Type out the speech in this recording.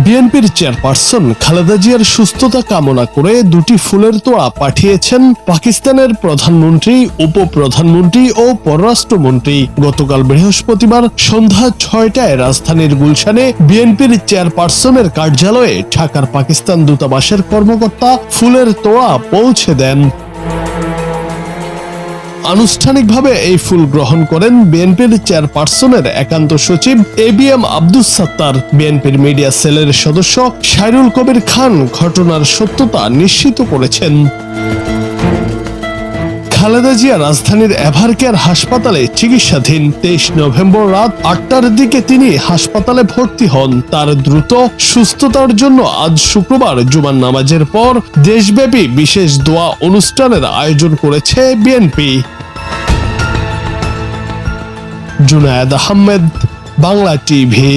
বিএনপির চেয়ারপারসন খালেদা জিয়ার সুস্থতা কামনা করে দুটি ফুলের তোড়া পাঠিয়েছেন পাকিস্তানের প্রধানমন্ত্রী, উপপ্রধানমন্ত্রী ও পররাষ্ট্রমন্ত্রী। গতকাল বৃহস্পতিবার সন্ধ্যা ৬টায় রাজধানীর গুলশানে বিএনপির চেয়ারপারসনের কার্যালয়ে ঢাকার পাকিস্তান দূতাবাসের কর্মকর্তা ফুলের তোড়া পৌঁছে দেন। আনুষ্ঠানিকভাবে এই ফুল গ্রহণ করেন বিএনপির চেয়ারপারসনের একান্ত সচিব এবিএম আব্দুস সাত্তার। বিএনপির মিডিয়া সেলের সদস্য শায়রুল কবির খান ঘটনার সত্যতা নিশ্চিত করেছেন। খালেদা জিয়া রাজধানীর এভারকেয়ার হাসপাতালে চিকিৎসাধীন। ২৩ নভেম্বর রাত ৮টার দিকে তিনি হাসপাতালে ভর্তি হন। তার দ্রুত সুস্থতার জন্য আজ শুক্রবার জুমার নামাজের পর দেশব্যাপী বিশেষ দোয়া অনুষ্ঠানের আয়োজন করেছে বিএনপি। জুনায়েদ আহমেদ, বাংলা টিভি।